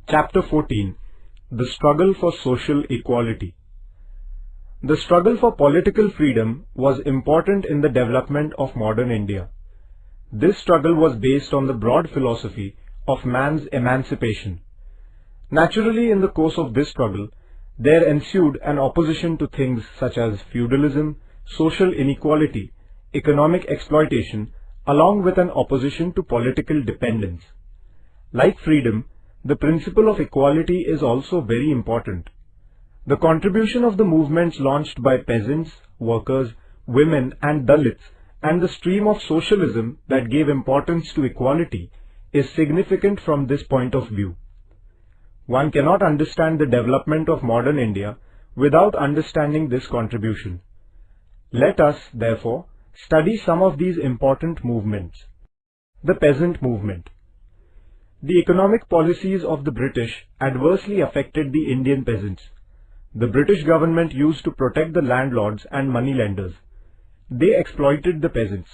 Chapter 14. The Struggle for Social Equality. The struggle for political freedom was important in the development of modern India. This struggle was based on the broad philosophy of man's emancipation. Naturally, in the course of this struggle, there ensued an opposition to things such as feudalism, social inequality, economic exploitation, along with an opposition to political dependence. Like freedom, the principle of equality is also very important. The contribution of the movements launched by peasants, workers, women and Dalits and the stream of socialism that gave importance to equality is significant from this point of view. One cannot understand the development of modern India without understanding this contribution. Let us, therefore, study some of these important movements. The peasant movement. The economic policies of the British adversely affected the Indian peasants. The British government used to protect the landlords and moneylenders. They exploited the peasants.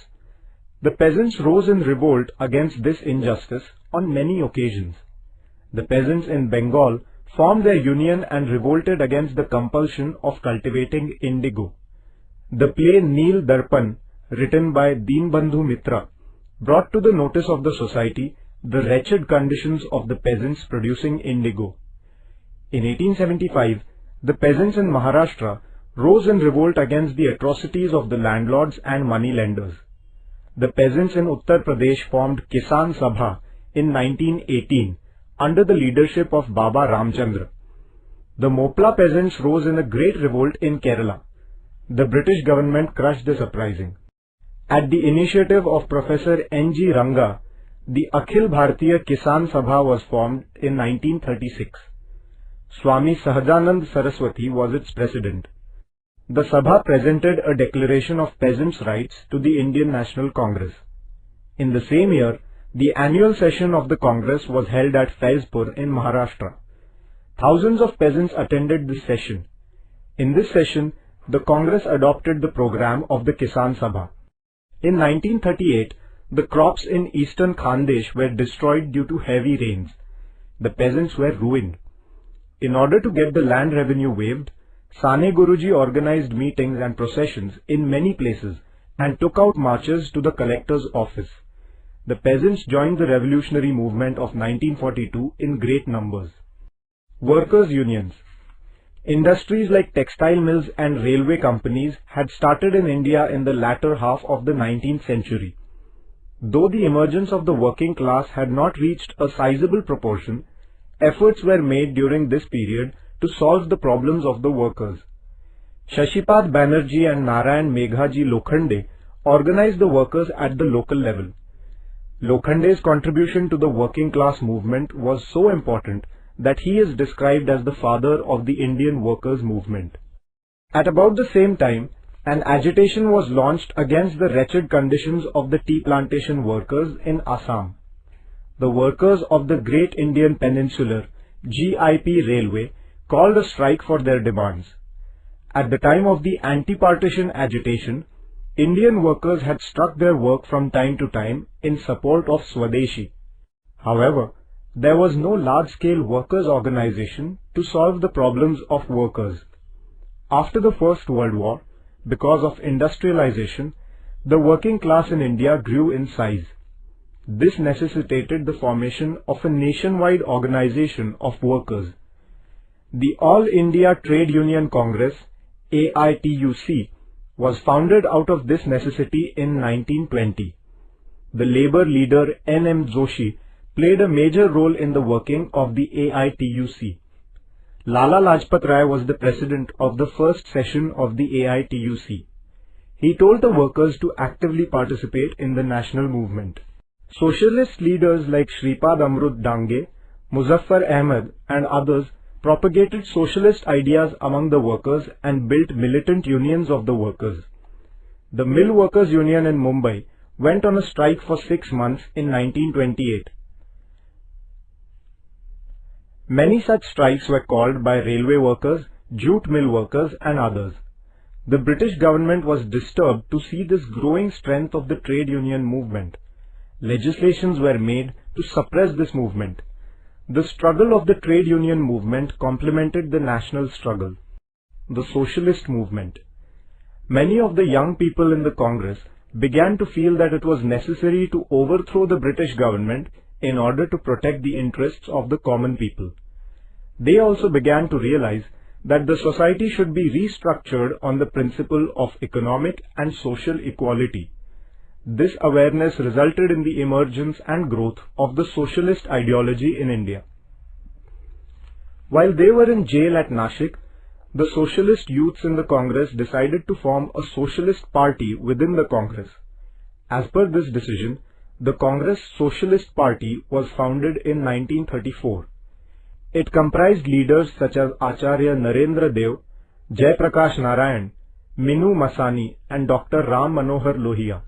The peasants rose in revolt against this injustice on many occasions. The peasants in Bengal formed their union and revolted against the compulsion of cultivating indigo. The play Neel Darpan, written by Deenbandhu Mitra, brought to the notice of the society the wretched conditions of the peasants producing indigo. In 1875, the peasants in Maharashtra rose in revolt against the atrocities of the landlords and moneylenders. The peasants in Uttar Pradesh formed Kisan Sabha in 1918 under the leadership of Baba Ramchandra. The Mopla peasants rose in a great revolt in Kerala. The British government crushed this uprising. At the initiative of Professor N.G. Ranga, the Akhil Bharatiya Kisan Sabha was formed in 1936. Swami Sahajanand Saraswati was its president. The Sabha presented a declaration of peasants' rights to the Indian National Congress. In the same year, the annual session of the Congress was held at Faizpur in Maharashtra. Thousands of peasants attended this session. In this session, the Congress adopted the program of the Kisan Sabha. In 1938, the crops in eastern Khandesh were destroyed due to heavy rains. The peasants were ruined. In order to get the land revenue waived, Sane Guruji organized meetings and processions in many places and took out marches to the collector's office. The peasants joined the revolutionary movement of 1942 in great numbers. Workers' unions. Industries like textile mills and railway companies had started in India in the latter half of the 19th century. Though the emergence of the working class had not reached a sizable proportion, efforts were made during this period to solve the problems of the workers. Shashipad Banerjee and Narayan Meghaji Lokhande organized the workers at the local level. Lokhande's contribution to the working class movement was so important that he is described as the father of the Indian workers' movement. At about the same time, an agitation was launched against the wretched conditions of the tea plantation workers in Assam. The workers of the Great Indian Peninsular GIP Railway called a strike for their demands. At the time of the anti-partition agitation, Indian workers had struck their work from time to time in support of Swadeshi. However, there was no large-scale workers' organization to solve the problems of workers. After the First World War, because of industrialization, the working class in India grew in size. This necessitated the formation of a nationwide organization of workers. The All India Trade Union Congress, AITUC, was founded out of this necessity in 1920. The labor leader N.M. Joshi played a major role in the working of the AITUC. Lala Lajpat Rai was the president of the first session of the AITUC. He told the workers to actively participate in the national movement. Socialist leaders like Shripad Amrut Dange, Muzaffar Ahmed and others propagated socialist ideas among the workers and built militant unions of the workers. The Mill Workers Union in Mumbai went on a strike for 6 months in 1928. Many such strikes were called by railway workers, jute mill workers and others. The British government was disturbed to see this growing strength of the trade union movement. Legislations were made to suppress this movement. The struggle of the trade union movement complemented the national struggle. The socialist movement. Many of the young people in the Congress began to feel that it was necessary to overthrow the British government in order to protect the interests of the common people. They also began to realize that the society should be restructured on the principle of economic and social equality. This awareness resulted in the emergence and growth of the socialist ideology in India. While they were in jail at Nashik, the socialist youths in the Congress decided to form a socialist party within the Congress. As per this decision, the Congress Socialist Party was founded in 1934. It comprised leaders such as Acharya Narendra Dev, Jai Prakash Narayan, Minu Masani and Dr. Ram Manohar Lohia.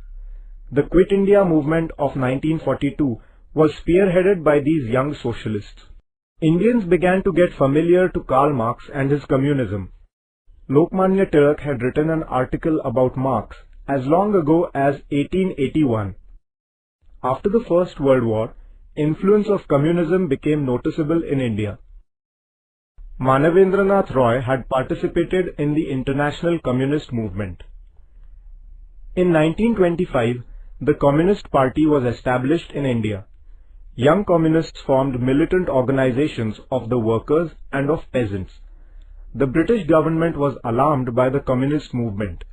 The Quit India movement of 1942 was spearheaded by these young socialists. Indians began to get familiar to Karl Marx and his communism. Lokmanya Tilak had written an article about Marx as long ago as 1881. After the First World War, influence of communism became noticeable in India. Manavendranath Roy had participated in the international communist movement. In 1925, the Communist Party was established in India. Young communists formed militant organizations of the workers and of peasants. The British government was alarmed by the communist movement.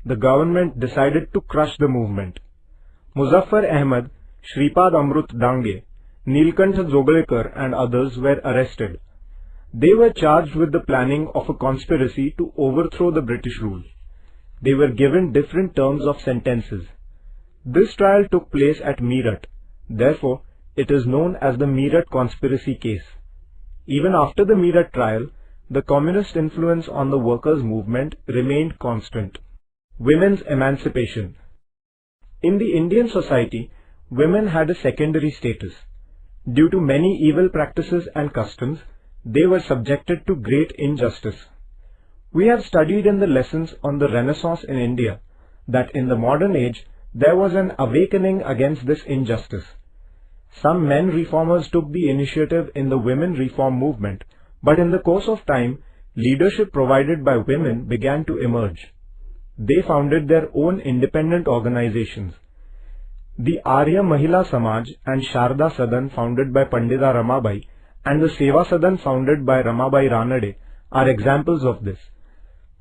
The government decided to crush the movement. Muzaffar Ahmad, Shripad Amrut Dange, Neelkantha Joglekar and others were arrested. They were charged with the planning of a conspiracy to overthrow the British rule. They were given different terms of sentences. This trial took place at Meerut. Therefore, it is known as the Meerut conspiracy case. Even after the Meerut trial, the communist influence on the workers' movement remained constant. Women's emancipation. In the Indian society, women had a secondary status. Due to many evil practices and customs, they were subjected to great injustice. We have studied in the lessons on the Renaissance in India that in the modern age, there was an awakening against this injustice. Some men reformers took the initiative in the women reform movement, but in the course of time, leadership provided by women began to emerge. They founded their own independent organizations. The Arya Mahila Samaj and Sharda Sadan founded by Pandita Ramabai and the Seva Sadan founded by Ramabai Ranade are examples of this.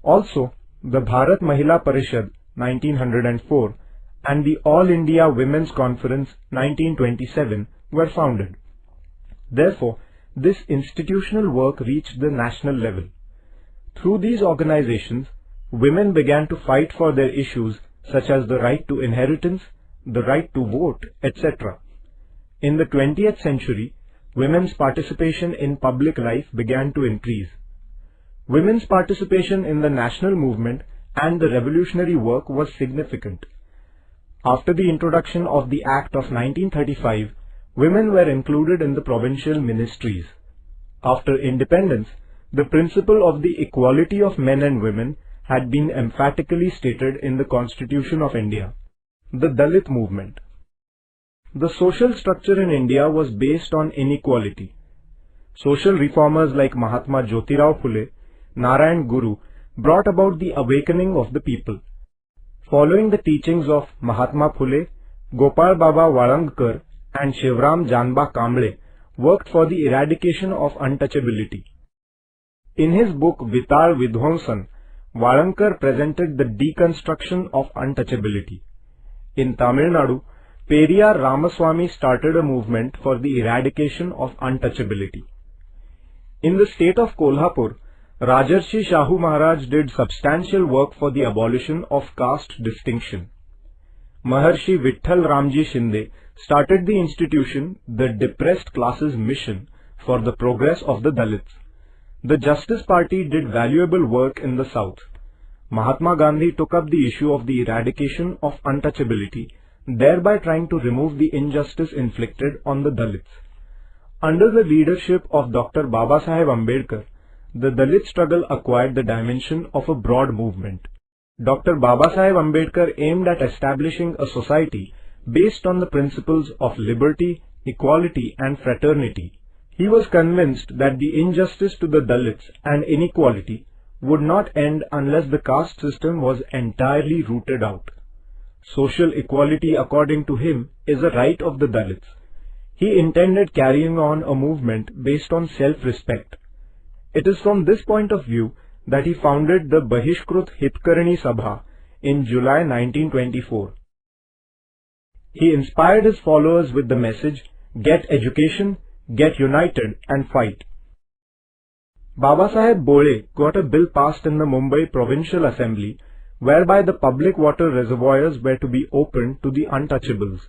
Also, the Bharat Mahila Parishad 1904 and the All India Women's Conference 1927 were founded. Therefore, this institutional work reached the national level. Through these organizations, women began to fight for their issues such as the right to inheritance, the right to vote, etc. In the 20th century, women's participation in public life began to increase. Women's participation in the national movement and the revolutionary work was significant. After the introduction of the Act of 1935, women were included in the provincial ministries. After independence, the principle of the equality of men and women had been emphatically stated in the Constitution of India. The Dalit movement. The social structure in India was based on inequality. Social reformers like Mahatma Jyotirao Phule, Narayan Guru brought about the awakening of the people. Following the teachings of Mahatma Phule, Gopal Baba Walangkar and Shivram Janba Kamble worked for the eradication of untouchability. In his book Vital Vidhwansan, Walangkar presented the deconstruction of untouchability. In Tamil Nadu, Periyar Ramaswamy started a movement for the eradication of untouchability. In the state of Kolhapur, Rajarshi Shahu Maharaj did substantial work for the abolition of caste distinction. Maharshi Vitthal Ramji Shinde started the institution, the Depressed Classes Mission, for the progress of the Dalits. The Justice Party did valuable work in the south. Mahatma Gandhi took up the issue of the eradication of untouchability, thereby trying to remove the injustice inflicted on the Dalits. Under the leadership of Dr. Babasaheb Ambedkar, the Dalit struggle acquired the dimension of a broad movement. Dr. Babasaheb Ambedkar aimed at establishing a society based on the principles of liberty, equality and fraternity. He was convinced that the injustice to the Dalits and inequality would not end unless the caste system was entirely rooted out. Social equality, according to him, is a right of the Dalits. He intended carrying on a movement based on self-respect. It is from this point of view that he founded the Bahishkrut Hitkarani Sabha in July 1924. He inspired his followers with the message, "Get education, get united and fight." Babasaheb Bole got a bill passed in the Mumbai Provincial Assembly whereby the public water reservoirs were to be opened to the untouchables.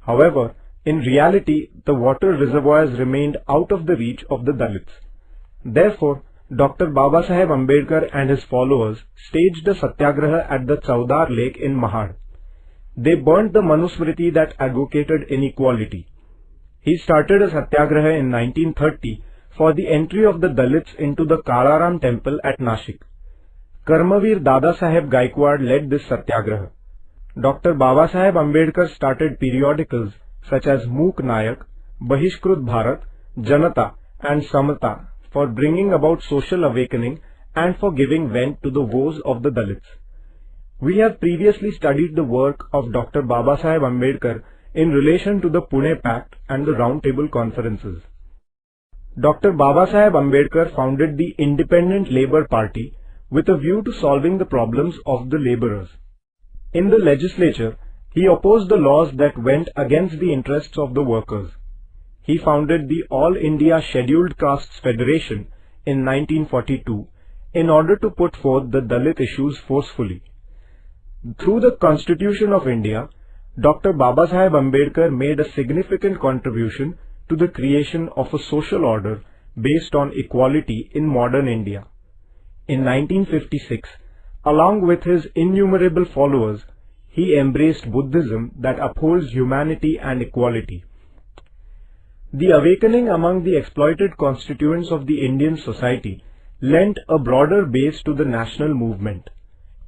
However, in reality, the water reservoirs remained out of the reach of the Dalits. Therefore, Dr. Babasaheb Ambedkar and his followers staged a satyagraha at the Chaudhar Lake in Mahad. They burnt the Manusmriti that advocated inequality. He started a satyagraha in 1930 for the entry of the Dalits into the Kalaram temple at Nashik. Karmavir Dada Saheb Gaikwad led this satyagraha. Dr. Babasaheb Ambedkar started periodicals such as Mook Nayak, Bahishkrut Bharat, Janata and Samata for bringing about social awakening and for giving vent to the woes of the Dalits. We have previously studied the work of Dr. Babasaheb Ambedkar in relation to the Pune Pact and the Round Table Conferences. Dr. Babasaheb Ambedkar founded the Independent Labour Party with a view to solving the problems of the labourers. In the legislature, he opposed the laws that went against the interests of the workers. He founded the All India Scheduled Castes Federation in 1942 in order to put forth the Dalit issues forcefully. Through the Constitution of India, Dr. Babasaheb Ambedkar made a significant contribution to the creation of a social order based on equality in modern India. In 1956, along with his innumerable followers, he embraced Buddhism that upholds humanity and equality. The awakening among the exploited constituents of the Indian society lent a broader base to the national movement.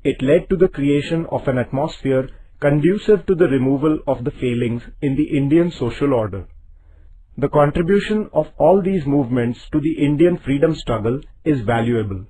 It led to the creation of an atmosphere conducive to the removal of the failings in the Indian social order. The contribution of all these movements to the Indian freedom struggle is valuable.